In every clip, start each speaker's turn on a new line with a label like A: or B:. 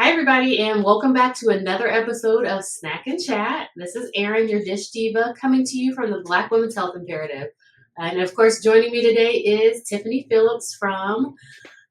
A: Hi, everybody, and welcome back to another episode of Snack and Chat. This is Erin, your dish diva, coming to you from the Black Women's Health Imperative. And of course, joining me today is Tiffany Phillips from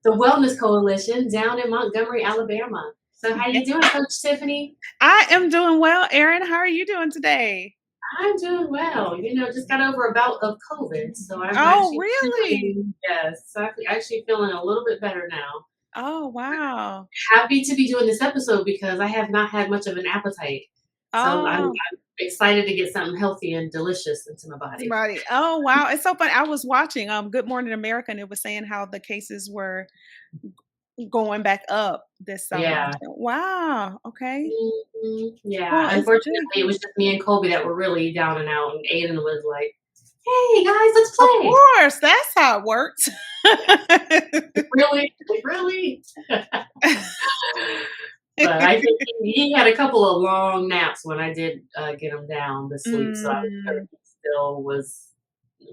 A: the Wellness Coalition down in Montgomery, Alabama. So, how
B: Yeah.
A: you doing, Coach Tiffany?
B: I am doing well, Erin. How are you doing today?
A: I'm doing well. Just got over a bout of COVID, so I'm
B: Oh,
A: actually
B: really?
A: feeling yes, I'm actually feeling a little bit better now.
B: Oh, wow.
A: Happy to be doing this episode because I have not had much of an appetite. So
B: Oh,
A: I'm excited to get something healthy and delicious into my body.
B: right. Oh, wow. It's so funny. I was watching Good Morning America, and it was saying how the cases were going back up this summer.
A: Yeah.
B: So, wow. Okay.
A: Yeah.
B: Well, it's
A: Unfortunately,
B: good.
A: it was just me and Colby that were really down and out, and Aiden was like, "Hey guys, let's
B: Of
A: play."
B: course, that's how it works.
A: Really, like, really. But I think he had a couple of long naps when I did get him down to sleep, so I was sure
B: Mm,
A: he still was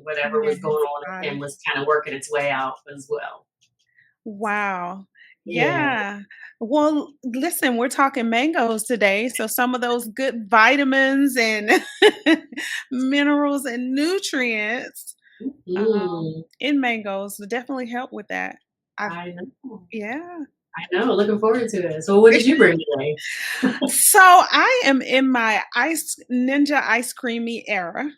A: whatever was going
B: yes,
A: on
B: got
A: with him
B: it.
A: was kind of working its way out as well.
B: Wow.
A: Yeah.
B: Yeah. Well, listen, we're talking mangoes today. So some of those good vitamins and minerals and nutrients
A: Mm,
B: in mangoes will definitely help with that. I
A: I know.
B: yeah.
A: I know. Looking forward to it. So, what did you bring today?
B: So I am in my ice ninja ice creamy era.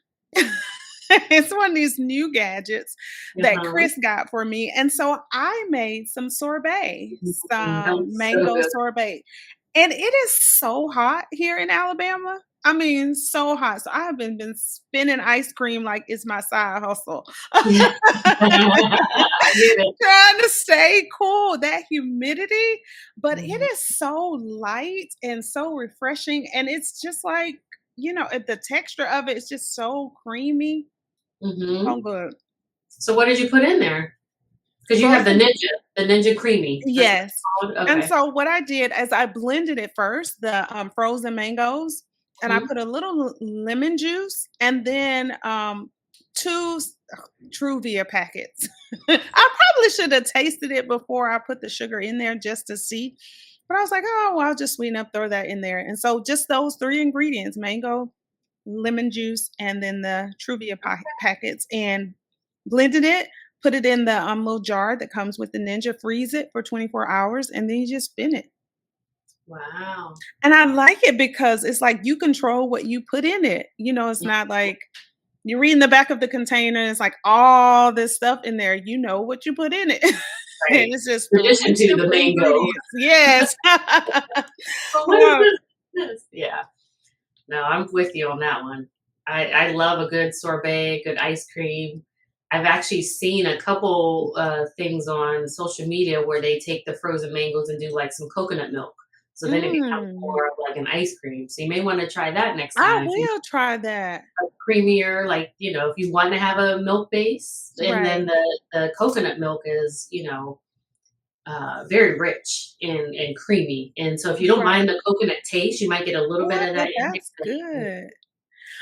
B: It's one of these new gadgets that
A: Uh-huh.
B: Chris got for me, and so I made some sorbet, some
A: Sounds so
B: mango
A: good.
B: sorbet, and it is so hot here in Alabama. I mean, so hot. So I have been spinning ice cream like it's my side hustle.
A: Yeah. I get it.
B: Trying to stay cool, that humidity, but it
A: Mhm.
B: is so light and so refreshing, and it's just like, the texture of it is just so creamy.
A: Mhm.
B: So good.
A: So, what did you put in there? Because you have
B: Frozen
A: the Ninja Creamy. That's what
B: yes.
A: it's called?
B: And
A: Okay.
B: so what I did is I blended it first, the, frozen mangoes, and I
A: Mhm.
B: put a little lemon juice and then, 2 Truvia packets. I probably should have tasted it before I put the sugar in there just to see, but I was like, "Oh, well, I'll just sweeten up, throw that in there." And so just those 3 ingredients, mango, lemon juice, and then the Truvia packets, and blended it, put it in the, little jar that comes with the Ninja, freeze it for 24 hours, and then you just spin it.
A: Wow.
B: And I like it because it's like you control what you put in it. It's
A: Mm,
B: not like you read in the back of the container, it's like all this stuff in there. You know what you put in it. And
A: right.
B: it's just
A: In
B: 3
A: addition to the
B: simple
A: mango.
B: ingredients. Yes.
A: But what is
B: Well,
A: this? Yeah. No, I'm with you on that one. I love a good sorbet, good ice cream. I've actually seen a couple things on social media where they take the frozen mangoes and do like some coconut milk. So then it becomes
B: mm,
A: more of like an ice cream. So you may want to try that next
B: I
A: time if you
B: will try that.
A: like creamier, like, if you want to have a milk base, and then
B: Right.
A: the coconut milk is, very rich and creamy. And so if you don't mind
B: Right.
A: the coconut taste, you might get a little bit of
B: What?
A: that in
B: That's
A: there.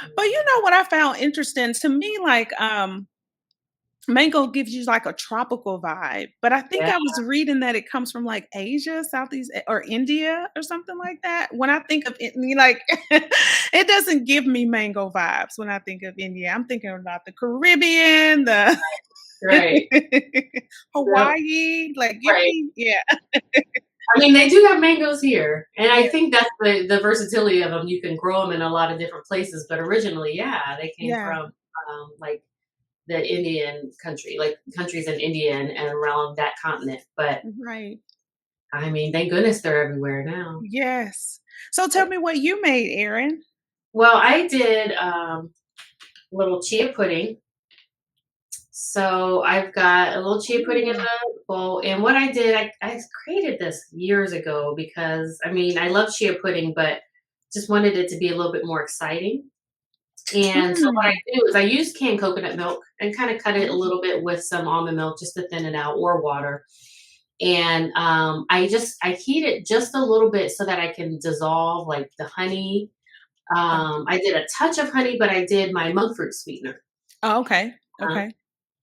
B: good. But you
A: Mhm.
B: know what I found interesting? To me, like, mango gives you like a tropical vibe, but I think
A: Yeah.
B: I was reading that it comes from like Asia, or India or something like that. When I think of it, like it doesn't give me mango vibes when I think of India. I'm thinking about the Caribbean, the
A: Right. Yep.
B: Hawaii, like give
A: Right.
B: me yeah.
A: I mean, they do have mangoes here, and I
B: Yeah.
A: think that's the versatility of them. You can grow them in a lot of different places, but originally, yeah, they came
B: Yeah.
A: from, like, the Indian country, like, countries in India and around that continent, but,
B: Right.
A: I mean, thank goodness they're everywhere now.
B: Yes. So tell me what you made, Erin.
A: Well, I did, little chia pudding. So I've got a little chia pudding in
B: Mm.
A: the bowl, and what I did, I created this years ago because I mean I love chia pudding, but just wanted it to be a little bit more exciting. And so what I
B: Mm.
A: do is I use canned coconut milk and kind of cut it a little bit with some almond milk just to thin it out, or water. And I heat it just a little bit so that I can dissolve like the honey.
B: Gotcha.
A: I did a touch of honey, but I did my monk fruit sweetener.
B: Oh, okay.
A: Uh,
B: Okay.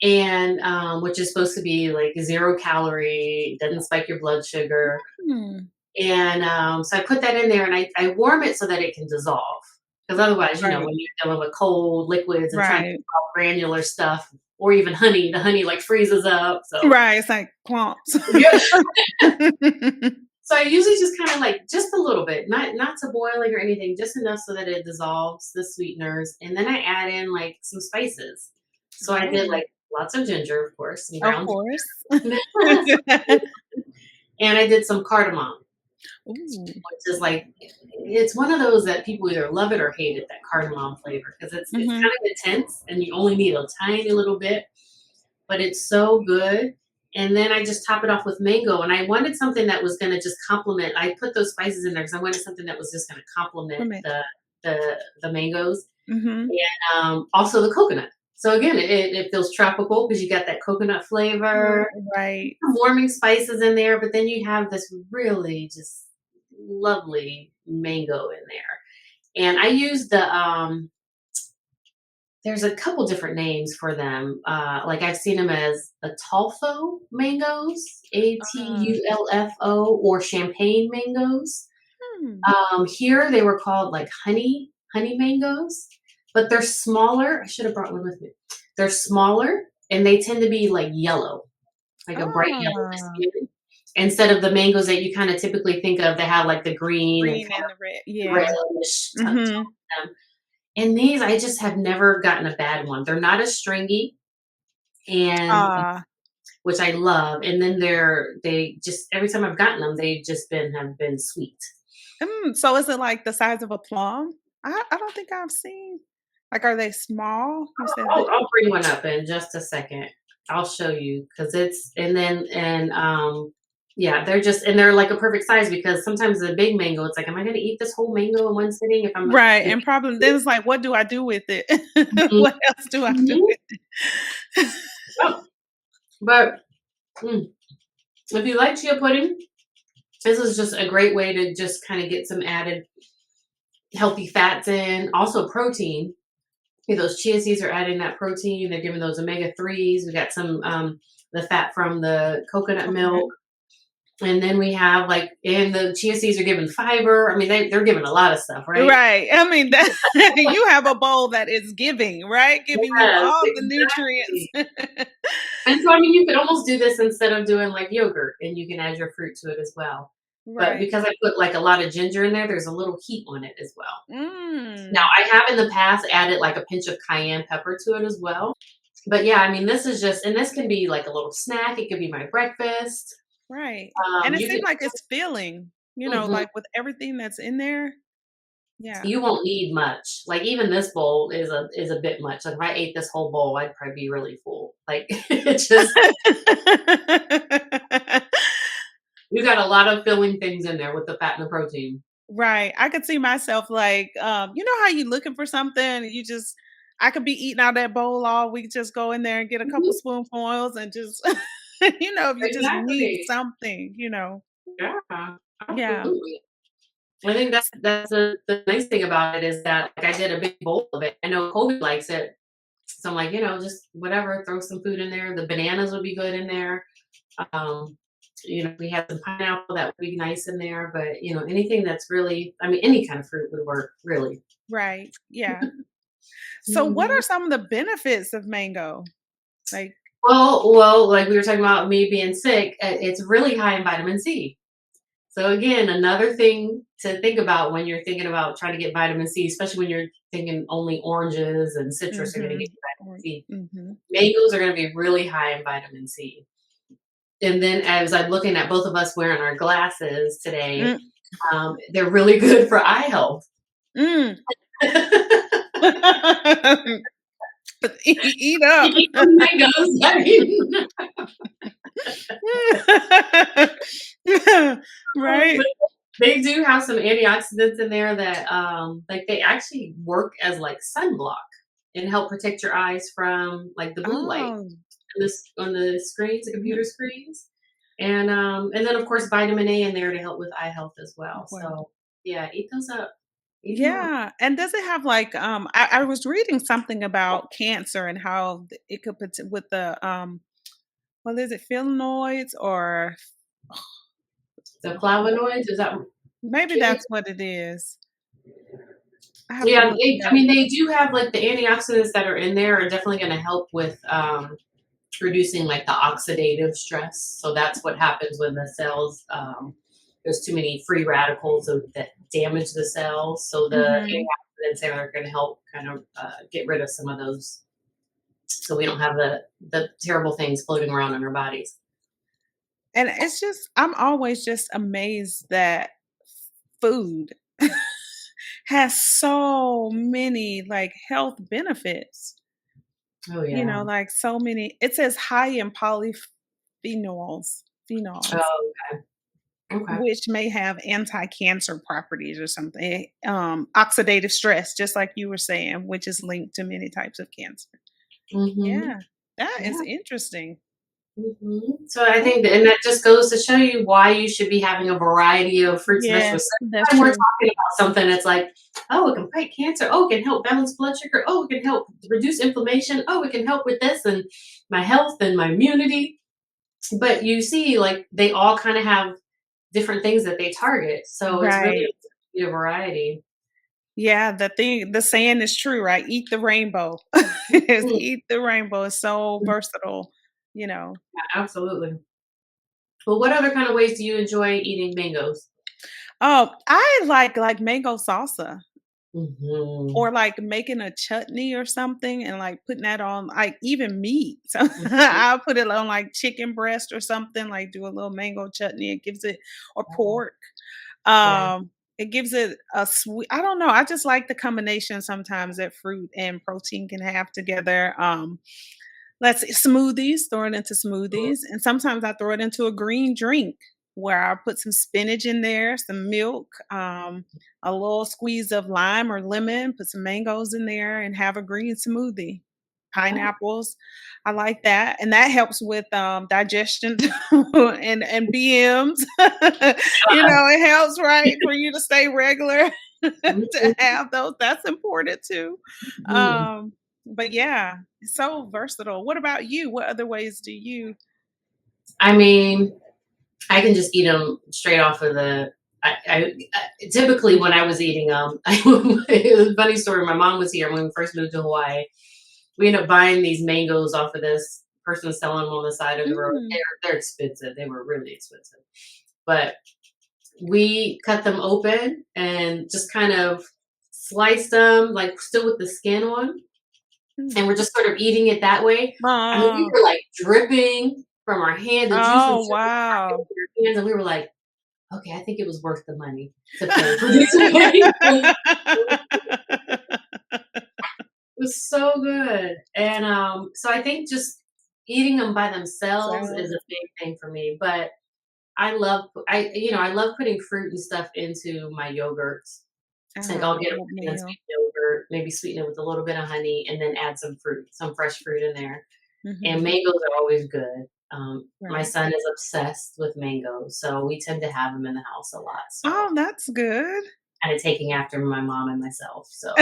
A: and which is supposed to be like 0 calorie, doesn't spike your blood sugar.
B: Hmm.
A: And so I put that in there and I warm it so that it can dissolve. Because otherwise,
B: Right.
A: when you're dealing with cold liquids and trying to
B: Right.
A: dissolve granular stuff or even honey, the honey like freezes up. So
B: Right. It's like clumps.
A: yeah. So I usually just kind of like just a little bit, not to boiling or anything, just enough so that it dissolves the sweeteners, and then I add in like some spices. So I did
B: Oh,
A: like lots of ginger, of course, some
B: of
A: ground
B: course.
A: ginger, and I did some cardamom,
B: Ooh.
A: which is like it's one of those that people either love it or hate it, that cardamom flavor, because it's
B: Mhm.
A: kind of intense and you only need a tiny little bit, but it's so good. And then I just top it off with mango. And I wanted something that was going to just complement. I put those spices in there because I wanted something that was just going to complement
B: Ferment.
A: the mangoes
B: Mhm.
A: and also the coconut. So again, it feels tropical because you got that coconut
B: Mm,
A: flavor,
B: right.
A: some warming spices in there, but then you have this really just lovely mango in there. And I use there's a couple different names for them. Like I've seen them as Atulfo mangoes,
B: Uh,
A: Atulfo, or champagne mangoes.
B: hmm.
A: Here they were called like honey mangoes, but they're smaller. I should have brought one with me. They're smaller and they tend to be like yellow, like a bright yellow
B: Ah,
A: skin, instead of the mangoes that you kind of typically think of. They have like the green and
B: green
A: kind
B: and
A: of
B: the red. Yeah.
A: reddish tone to
B: Mhm.
A: them. And these, I just have never gotten a bad one. They're not as stringy, and
B: Ah.
A: which I love. And then they just every time I've gotten them, they just have been sweet.
B: So is it like the size of a plum? I don't think I've seen like, are they small? You said that
A: I'll bring one up in just a second. I'll show you because it's and yeah, they're like a perfect size because sometimes the big mango, it's like, am I going to eat this whole mango in one sitting? If I'm,
B: right, and probably then it's like, what do I do with it?
A: Mhm,
B: What else do I do
A: mhm.
B: with it?
A: Yep. But mm, if you like chia pudding, this is just a great way to just kind of get some added healthy fats in, also protein. Those chia seeds are adding that protein. They're giving those omega threes. We got some the fat from the coconut
B: Coconut.
A: milk, and then we have like, and the chia seeds are giving fiber. I mean, they're giving a lot of stuff, right?
B: Right, I mean, that you have a bowl that is giving, right? Giving you
A: Yes,
B: all the nutrients.
A: exactly. And so, I mean, you could almost do this instead of doing like yogurt, and you can add your fruit to it as well. But
B: Right.
A: because I put like a lot of ginger in there, there's a little heat on it as well. Now,
B: Mm,
A: I have in the past added like a pinch of cayenne pepper to it as well. But yeah, I mean, this is just, and this can be like a little snack. It could be my breakfast.
B: right, and it
A: You
B: seems
A: could,
B: like it's filling,
A: mhm,
B: like, with everything that's in there. Yeah.
A: you won't need much. Like even this bowl is a bit much. Like if I ate this whole bowl, I'd probably be really full. Like it's just you got a lot of filling things in there with the fat and the protein.
B: Right, I could see myself like, you know how you looking for something and you just I could be eating out that bowl all week, just go in there and get a couple
A: Mhm,
B: spoonfuls and just if you just need
A: exactly.
B: something.
A: Yeah,
B: Yeah.
A: absolutely. I think that's the nice thing about it is that like I did a big bowl of it. I know Kobe likes it, so I'm like, just whatever, throw some food in there. The bananas would be good in there. Um, we had some pineapple that would be nice in there, but anything that's really, I mean, any kind of fruit would work really.
B: Right, yeah. So what
A: Mhm.
B: are some of the benefits of mango? Like
A: Well, like we were talking about me being sick, it's really high in vitamin C. So again, another thing to think about when you're thinking about trying to get vitamin C, especially when you're thinking only oranges and citrus are going to get
B: mhm,
A: you vitamin
B: or
A: C.
B: mhm.
A: Mangoes are going to be really high in vitamin C. And then as I'm looking at both of us wearing our glasses today,
B: Mm,
A: they're really good for eye health.
B: mm. Eat up.
A: Eat some mangoes. I mean,
B: Right?
A: they do have some antioxidants in there that like they actually work as like sunblock and help protect your eyes from like the blue light
B: Oh,
A: on the screens, the computer
B: mhm.
A: screens. And then of course vitamin A in there to help with eye health as well.
B: Well,
A: So yeah, eat those up. Eat them up.
B: yeah, and does it have, like, I was reading something about cancer and how it could with the, what is it, flavonoids or
A: The flavonoids, is that
B: Maybe
A: can you
B: that's what it is. I have to
A: yeah,
B: look it
A: I
B: up.
A: mean, they do have, like, the antioxidants that are in there are definitely gonna help with, reducing, like, the oxidative stress. So that's what happens when the cells, there's too many free radicals that damage the cells. So the
B: Mhm.
A: antioxidants there are gonna help kind of, get rid of some of those so we don't have the terrible things floating around in our bodies.
B: And it's just I'm always just amazed that food has so many, like, health benefits,
A: Oh, yeah.
B: like, so many it says high in phenols,
A: Oh, okay.
B: which may have anti-cancer properties or something, oxidative stress, just like you were saying, which is linked to many types of cancer.
A: Mhm.
B: Yeah, that is
A: Yeah.
B: interesting.
A: So I
B: Oh,
A: think and that just goes to show you why you should be having a variety of fruits and vegetables.
B: yes, that's
A: Every time we're
B: true.
A: talking about something, it's like, oh, it can fight cancer. Oh, it can help balance blood sugar. Oh, it can help reduce inflammation. Oh, it can help with this and my health and my immunity. But you see, like they all kind of have different things that they target. So it's really
B: Right.
A: a variety.
B: Yeah, the saying is true, right? Eat the rainbow. It's
A: Mhm.
B: eat the rainbow. It's so versatile, you know.
A: Yeah, absolutely. Well, what other kind of ways do you enjoy eating mangoes?
B: Oh, I like mango salsa
A: Hmm.
B: or like making a chutney or something and like putting that on like even meat. So I'll put it on like chicken breast or something, like do a little mango chutney. It gives it or pork.
A: Yeah.
B: It gives it a sweet I don't know, I just like the combination sometimes that fruit and protein can have together. Let's see, smoothies, throw it into smoothies, and sometimes I throw it into a green drink where I put some spinach in there, some milk, a little squeeze of lime or lemon, put some mangoes in there, and have a green smoothie.
A: Yeah.
B: Pineapples, I like that, and that helps with digestion and BMs. It helps, right, for you to stay regular to
A: Mhm.
B: have those. That's important too.
A: Mhm.
B: But yeah, it's so versatile. What about you? What other ways do you
A: I mean, I can just eat them straight off of the. Typically when I was eating them, it was a funny story. My mom was here when we first moved to Hawaii. We ended up buying these mangoes off of this person selling them on the side of the road.
B: Mm.
A: They're expensive. They were really expensive, but we cut them open and just kind of sliced them, like still with the skin on,
B: Mm.
A: and we're just sort of eating it that way. I mean, we
B: Oh,
A: were like dripping from our hand. The juice was
B: oh,
A: dripping from
B: wow.
A: our hands, and we were like, okay, I think it was worth the money to pay for these mangoes. It was so good. And so I think just eating them by themselves
B: So,
A: is a big thing for me. But I love putting fruit and stuff into my yogurts. Like I'll get a plain
B: oatmeal.
A: unsweetened yogurt, maybe sweeten it with a little bit of honey, and then add some fruit, some fresh fruit in there. And
B: Mhm.
A: mangoes are always good. My
B: Right.
A: son is obsessed with mangoes, so we tend to have them in the house a lot. So
B: Oh, that's good.
A: kind of taking after my mom and myself. So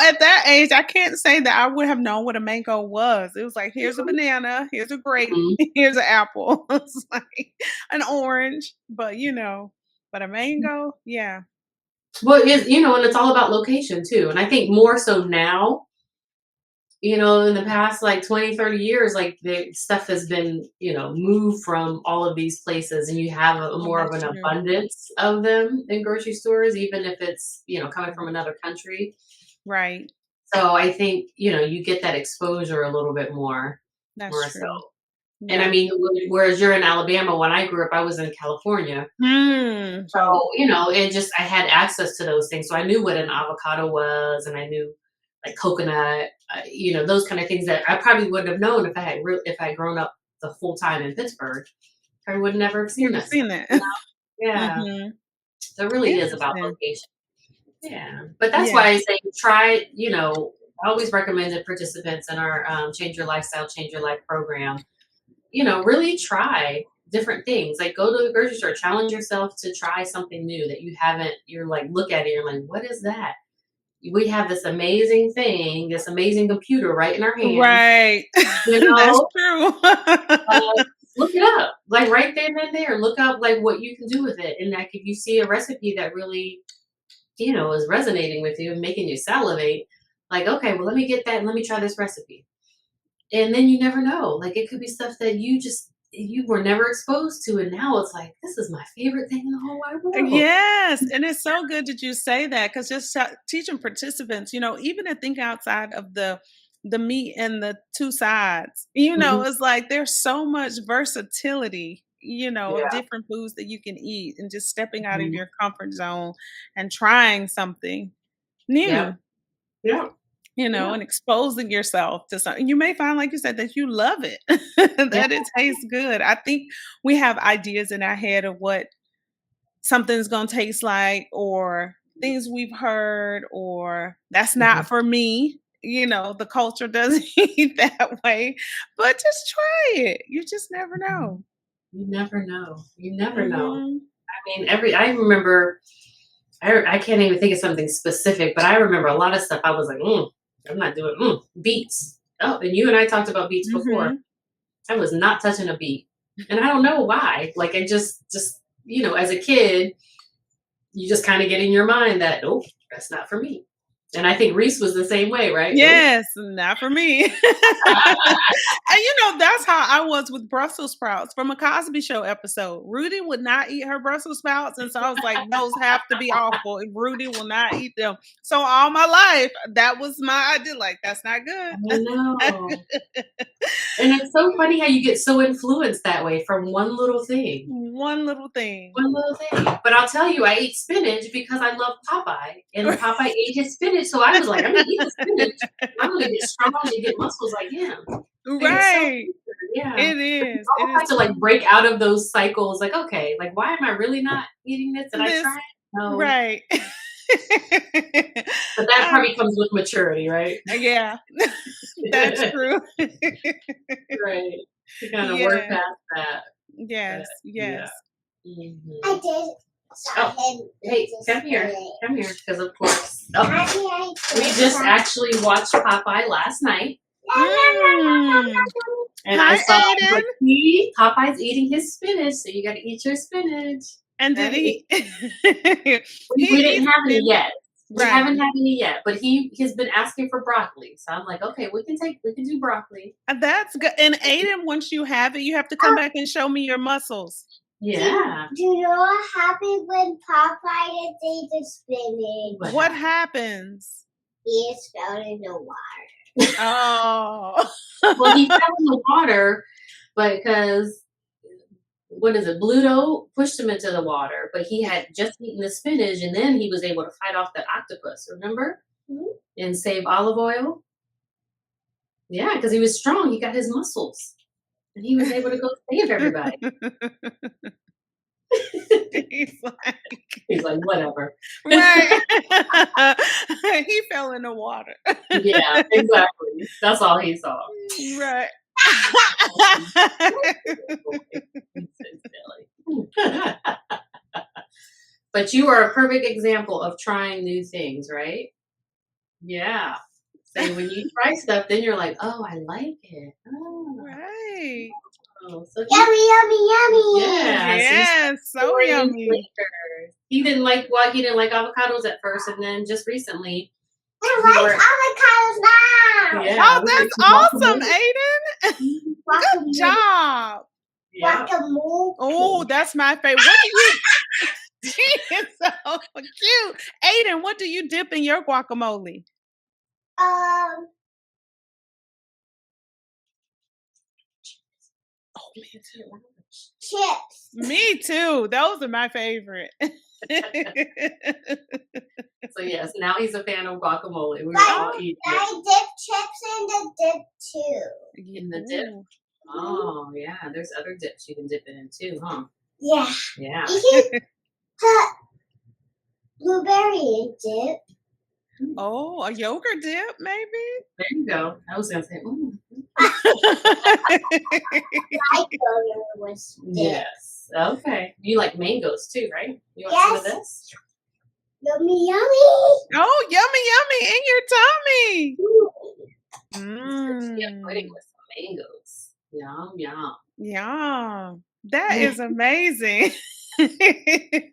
B: At that age, I can't say that I would have known what a mango was. It was like, here's a banana, here's a grape,
A: mhm.
B: here's an apple. It's like an orange, but a mango, yeah.
A: Well, and it's all about location too. And I think more so now, in the past like 20, 30 years, like the stuff has been, moved from all of these places and you have a
B: Oh,
A: more of
B: that's
A: an
B: true.
A: abundance of them in grocery stores, even if it's, coming from another country.
B: Right.
A: So I think, you get that exposure a little bit
B: That's
A: more so.
B: true.
A: And I
B: Yeah.
A: mean, whereas you're in Alabama, when I grew up, I was in California.
B: So
A: So, I had access to those things. So I knew what an avocado was and I knew like coconut, those kind of things that I probably wouldn't have known if I had grown up the full time in Pittsburgh. I would never have seen
B: never
A: that stuff.
B: seen that.
A: Yeah.
B: Mhm.
A: So it really is about
B: Interesting.
A: location. Yeah. But that's
B: Yeah.
A: why I say try, I always recommended participants in our Change Your Lifestyle, Change Your Life program, really try different things. Like go to the grocery store, challenge yourself to try something new that you haven't, you're like, look at it, you're like, what is that? We have this amazing thing, this amazing computer right in our hands,
B: Right.
A: you
B: That's
A: know,
B: true.
A: uh, look it up. like right then and there, look up like what you can do with it. And like if you see a recipe that really, is resonating with you and making you salivate, like, okay, well, let me get that and let me try this recipe. And then you never know. Like it could be stuff that you were never exposed to. And now it's like, this is my favorite thing in the whole wide world.
B: Yes, and it's so good that you say that because just teaching participants, even to think outside of the meat and the two sides.
A: Mhm.
B: It's like there's so much versatility, of
A: Yeah.
B: different foods that you can eat, and just stepping out of
A: Mhm.
B: your comfort zone and trying something
A: Yep.
B: new.
A: Yep.
B: And
A: Yep.
B: exposing yourself to something. You may find, like you said, that you love it,
A: Yeah.
B: that it tastes good. I think we have ideas in our head of what something's gonna taste like, or things we've heard, or that's
A: Mhm.
B: not for me. The culture doesn't eat that way, but just try it. You just never
A: Mhm.
B: know.
A: You never know. You never know.
B: Mhm.
A: I mean, I remember, I can't even think of something specific, but I remember a lot of stuff I was like, I'm not doing beets. Oh, and you and I talked about beets before.
B: Mhm.
A: I was not touching a beet. And I don't know why. Like I just, as a kid, you just kind of get in your mind that, oh, that's not for me. And I think Reese was the same way, right? Nope.
B: Yes, not for me. And that's how I was with Brussels sprouts from a Cosby Show episode. Rudy would not eat her Brussels sprouts, and so I was like, "Those have to be awful. If Rudy will not eat them." So all my life, that was my idea. Like, that's not
A: I
B: good.
A: know. And it's so funny how you get so influenced that way from one little thing.
B: One little thing.
A: One little thing. But I'll tell you, I ate spinach because I love Popeye, and Popeye ate his spinach, so I was like, "I'm gonna eat the spinach. I'm gonna get strong and get muscles like him." And it's so
B: Right.
A: weird, yeah.
B: It
A: But you
B: is. It
A: almost
B: is
A: have to, like, break out of those cycles, like, "Okay, like, why am I really not eating this? Did I
B: this
A: try it? No."
B: right.
A: But that
B: Um,
A: probably comes with maturity, right?
B: yeah, that's true.
A: Right. To kinda work
B: Yeah.
A: past that, but
B: Yes,
A: yeah.
B: yes.
A: Mhm. Oh, hey, come here, because of course. Oh, we just actually watched Popeye last night,
B: Mm.
A: and I
B: Hi,
A: saw I was
B: Aiden.
A: like, "See, Popeye's eating his spinach, so you gotta eat your spinach."
B: And did
A: Right?
B: he
A: We
B: he
A: we didn't
B: eats
A: have any
B: spinach?
A: yet. We
B: Right.
A: haven't had any yet, but he's been asking for broccoli, so I'm like, "Okay, we can do broccoli."
B: That's good. And Aiden, once you have it, you have to come back and show me your muscles.
A: Yeah.
C: Do you know what happened when Popeye is eating spinach?
A: What
B: What
A: happened?
B: happens?
C: He is fell in the water.
B: Oh.
A: Well, he fell in the water because what is it? Bluto pushed him into the water, but he had just eaten the spinach, and then he was able to fight off the octopus. Remember,
C: Mhm.
A: and save olive oil. Yeah, because he was strong. He got his muscles, and he was able to go save everybody.
B: He's like
A: He's like, whatever.
B: right. He fell in the water.
A: Yeah, exactly. That's all he saw.
B: Right.
A: He's so silly. But you are a perfect example of trying new things, right? Yeah. So when you try stuff, then you're like, "Oh, I like it.
B: Right.
A: Oh, so
C: Yummy, yummy, yummy.
A: yeah, so he's
B: Yes, so
A: exploring new
B: yummy.
A: flavors." He didn't like avocados at first, and then just recently
C: I
A: we
C: like
A: were
C: avocados now.
A: yeah,
B: Oh,
A: we were
B: that's
A: eating
B: awesome,
A: guacamole.
B: Aiden.
A: Mhm.
B: Good
C: Guacamole.
B: job.
A: Yeah.
B: Oh,
C: Guacamole.
B: that's my favorite. What do you She is so cute. Aiden, what do you dip in your guacamole?
C: Um,
B: Oh, me too.
C: chips.
B: Me too. Those are my favorite.
A: So yes, now he's a fan of guacamole. We were
C: Like,
A: all eating it
C: I dip chips in the dip too.
A: in the dip.
B: Ooh.
A: Oh yeah, there's other dips you can dip it in too, huh?
C: Yeah.
A: Yeah.
C: You can put blueberry dip.
B: Oh, a yogurt dip, maybe?
A: There you go. I was gonna say,
C: I go with dip.
A: yes. Okay. You like mangoes too, right? You want some of
C: Yes.
A: this?
C: Yummy, yummy.
B: Oh, yummy, yummy in your tummy.
A: Some chips, yeah, pudding
B: Mmm.
A: with some mangoes. Yum, yum.
B: Yeah. That is amazing.
A: He's been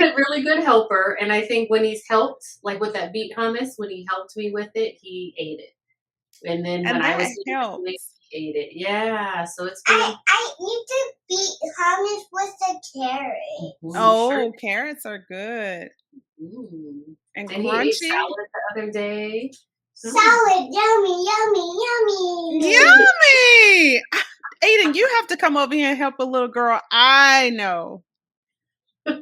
A: a really good helper, and I think when he's helped, like with that beet hummus, when he helped me with it, he ate it. And then when
B: And
A: I
B: that
A: was eating it,
B: helps.
A: he ate it. Yeah, so it's been
C: I eat the beet hummus with the carrot.
A: sure.
B: Oh, carrots are good
A: Mm.
B: and
A: And he ate
B: crunchy.
A: salad the other day.
C: Salad, yummy, yummy, yummy.
B: Yummy! Aiden, you have to come over here and help a little girl I know.
C: Is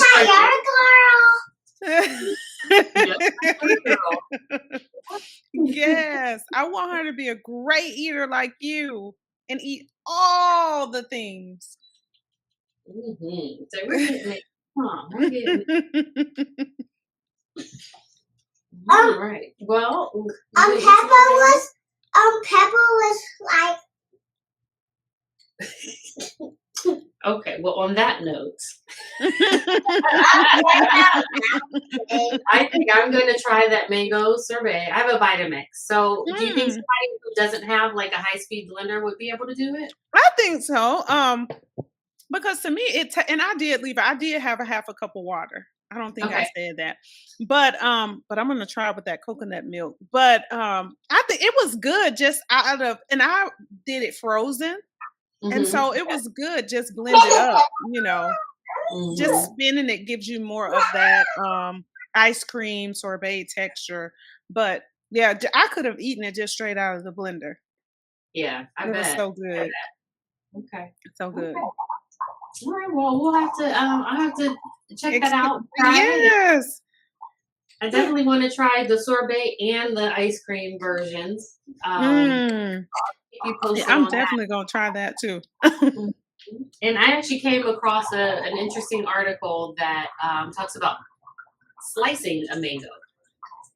C: that your girl?
B: Yes, I want her to be a great eater like you and eat all the things.
A: So we're getting it. Huh, we're getting it.
C: Um,
A: All right. Well,
C: Pepper was like,
A: okay. Well, on that note,
C: I
A: I think I'm going to try that mango sorbet. I have a Vitamix. So, do you think
B: Mm,
A: somebody who doesn't have like a high-speed blender would be able to do it?
B: I think so. Because to me, and I did leave. I did have a half a cup of water. I don't think I
A: Okay.
B: said that, but I'm gonna try with that coconut milk. But I think it was good just out of, and I did it frozen, and
A: Mm-hmm.
B: so it was good. Just blend it up, just
A: Mm-hmm.
B: spinning it gives you more of that ice cream sorbet texture. But yeah, I could have eaten it just straight out of the blender.
A: Yeah, I
B: It was
A: bet.
B: so good,
A: Okay.
B: so
A: Okay.
B: good.
A: All right. Well, we'll have to. I'll have to check that
B: Expe-
A: out. Try it.
B: yes.
A: I definitely want to try the sorbet and the ice cream versions.
B: Mm.
A: Keep you
B: Yeah,
A: posted
B: I'm
A: on that.
B: definitely gonna try that too.
A: Mhm. And I actually came across an interesting article that talks about slicing a mango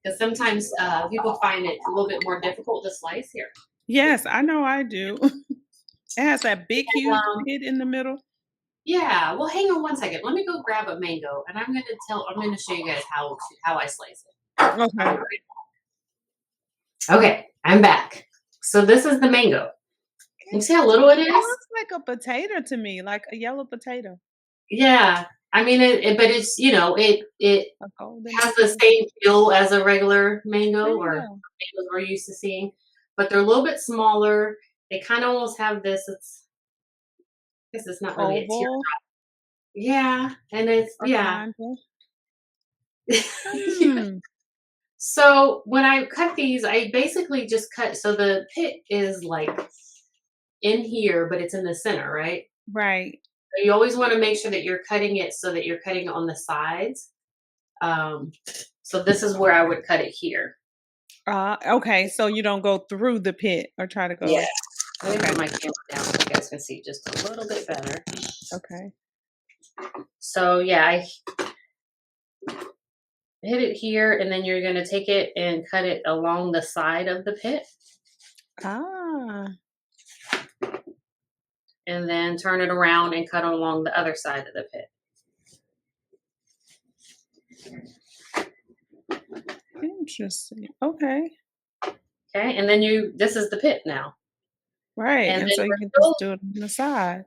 A: because sometimes people find it a little bit more difficult to slice here.
B: Yes, I know I do. It has that big, huge
A: Um,
B: pit in the middle.
A: yeah. Well, hang on one second. Let me go grab a mango, and I'm going to show you guys how I slice it.
B: Okay.
A: All right. Okay, I'm back. So this is the mango. You see how little it
B: It
A: is?
B: looks like a potato to me, like a yellow potato,
A: Yeah. I mean, but it's it
B: a golden
A: has the
B: potato.
A: same feel as a regular mango or
B: Yeah.
A: mangoes we're used to seeing, but they're a little bit smaller. They kind of almost have this. I guess it's not really a tear.
B: Oval,
A: Yeah, and it's
B: or
A: yeah.
B: kind of.
A: Yeah.
B: Hmm.
A: So when I cut these, I basically just cut. So the pit is like in here, but it's in the center, right?
B: Right.
A: So you always want to make sure that you're cutting it so that you're cutting it on the sides. Um, so this is where I would cut it here.
B: Okay, so you don't go through the pit or try to
A: Yeah.
B: go.
A: Let me
B: Okay.
A: put my camera down so you guys can see just a little bit better.
B: Okay.
A: So yeah, I hit it here, and then you're gonna take it and cut it along the side of the pit,
B: Ah.
A: and then turn it around and cut along the other side of the pit.
B: Interesting. Okay.
A: Okay, and then this is the pit now,
B: Right.
A: and
B: And
A: then
B: so you
A: we're
B: can just
A: still
B: do it on the sides.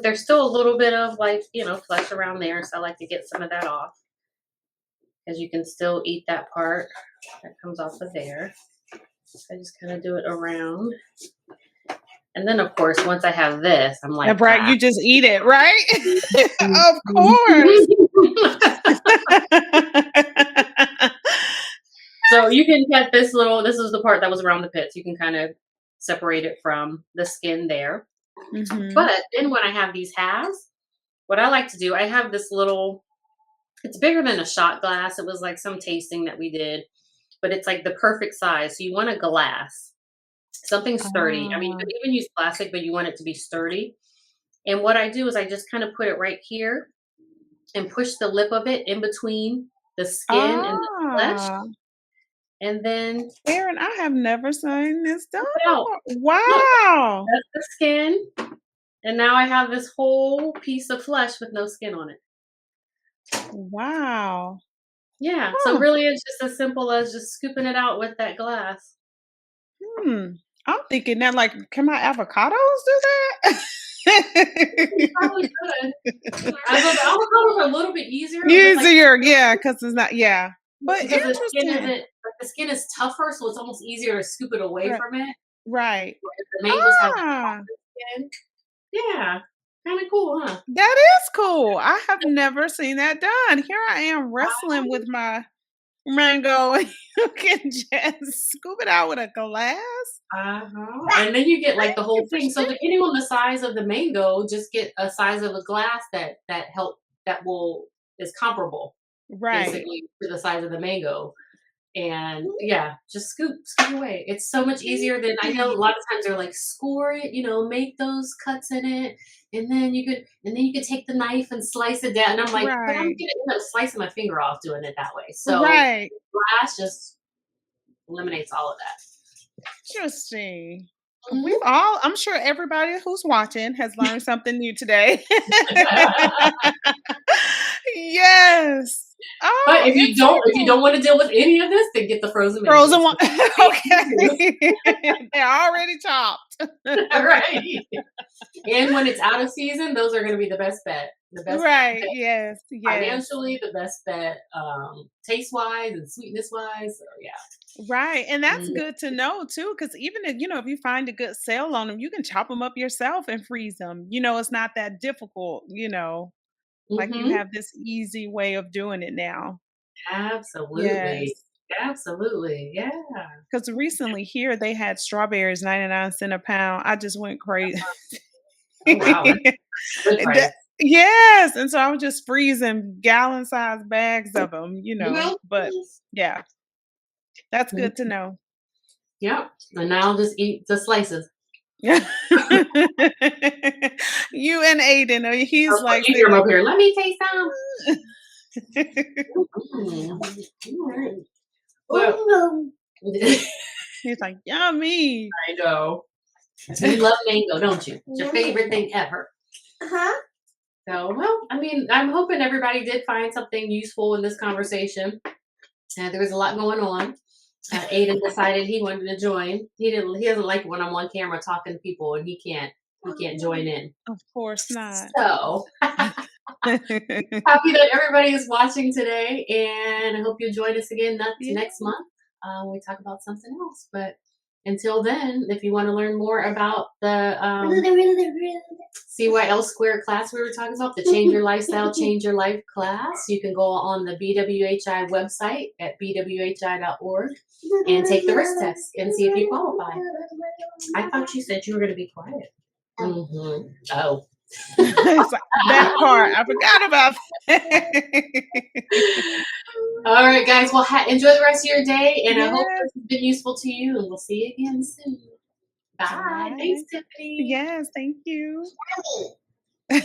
A: there's still a little bit of like flesh around there, so I like to get some of that off, because you can still eat that part that comes off of there. So I just kind of do it around. And then, of course, once I have this, I'm like,
B: And right,
A: ah.
B: you just eat it, right? Of course.
A: So you can cut this is the part that was around the pits. You can kind of separate it from the skin there.
B: Mhm.
A: But then when I have these halves, what I like to do, I have this little, it's bigger than a shot glass. It was like some tasting that we did, but it's like the perfect size. So you want a glass, something sturdy. I mean, you
B: Ah.
A: could even use plastic, but you want it to be sturdy. And what I do is I just kind of put it right here and push the lip of it in between the skin and the flesh.
B: Ah.
A: And then
B: Aaron, I have never seen this done
A: put it out.
B: before.
A: Look,
B: Wow.
A: that's the skin. And now I have this whole piece of flesh with no skin on it.
B: Wow.
A: Yeah. So
B: Huh.
A: really it's just as simple as just scooping it out with that glass.
B: Hmm. I'm thinking now, like, can my avocados do that?
A: You probably could. Avocados are a little bit easier with like
B: Easier, yeah, because it's not, yeah. But
A: because
B: interesting.
A: the skin is tougher, so it's almost easier to scoop it away
B: Right.
A: from it.
B: Right.
A: Whereas the mangoes have like
B: Ah,
A: softer skin. Yeah, kind of cool, huh?
B: that is cool. I have never seen that done. Here I am wrestling with my mango, and you can just scoop it out with a glass.
A: Uh-huh. And then you get like the whole thing. So
B: Interesting.
A: depending on the size of the mango, just get a size of a glass that will is comparable
B: Right.
A: basically to the size of the mango. And yeah, just scoop away. It's so much easier than I know a
B: Easy.
A: lot of times they're like score it, make those cuts in it, and then you could take the knife and slice it down. And I'm like, but I'm
B: Right.
A: gonna end up slicing my finger off doing it that way. So
B: Right.
A: glass just eliminates all of
B: Interesting.
A: that.
B: I'm sure everybody who's watching has learned something new today.
A: Mhm.
B: Yes.
A: But
B: Oh,
A: if you
B: insightful.
A: don't wanna deal with any of this, then get the frozen
B: Frozen
A: mangoes
B: one.
A: 'cause it's safe
B: Okay. They're already chopped.
A: to use. Right. And when it's out of season, those are gonna be the best bet. The best
B: Right.
A: bet
B: Yes. Yes.
A: financially, the best bet, taste-wise and sweetness-wise, so yeah.
B: Right. And that's
A: Mm,
B: good to know too, because even if, if you find a good sale on them, you can chop them up yourself and freeze them. It's not that difficult, like you
A: mhm.
B: have this easy way of doing it now.
A: Absolutely.
B: Yes.
A: Absolutely, yeah.
B: Because recently here they had strawberries 99 cents a pound. I just went crazy.
A: Oh, wow, that's a good
B: That
A: price.
B: yes, and so I was just freezing gallon-sized bags of them,
C: Mhm.
B: but yeah, that's
A: Mhm.
B: good to know.
A: Yep, and now I'll just eat the slices.
B: You and Aiden,
A: I'll
B: he's
A: put
B: like
A: you
B: sitting
A: here
B: there.
A: over here, "Let me taste some." Mm, alright. Well
C: Oh,
B: He's like, "Yummy."
A: I know. You love mango, don't you? It's your favorite thing ever.
C: no. Huh?
A: So, well, I mean, I'm hoping everybody did find something useful in this conversation. There was a lot going on. Aiden decided he wanted to join. He doesn't like it when I'm on camera talking to people and he can't join in.
B: Of course not.
A: So happy that everybody is watching today, and I hope you'll join us again
B: Yeah.
A: next month when we talk about something else. But until then, if you want to learn more about the CYL Square class we were talking about, the Change Your Lifestyle, Change Your Life class, you can go on the BWHI website at bwhi.org and take the risk test and see if you qualify. I thought you said you were going to be quiet. Mm-hmm. Oh.
B: It's like that part. I forgot about that.
A: All right, guys. Well, enjoy the rest of your day, and I hope
B: Yes.
A: this has been useful to you, and we'll see you again soon. Bye. Thanks,
B: Bye.
A: Tiffany.
B: Yes, thank you.
C: Mommy.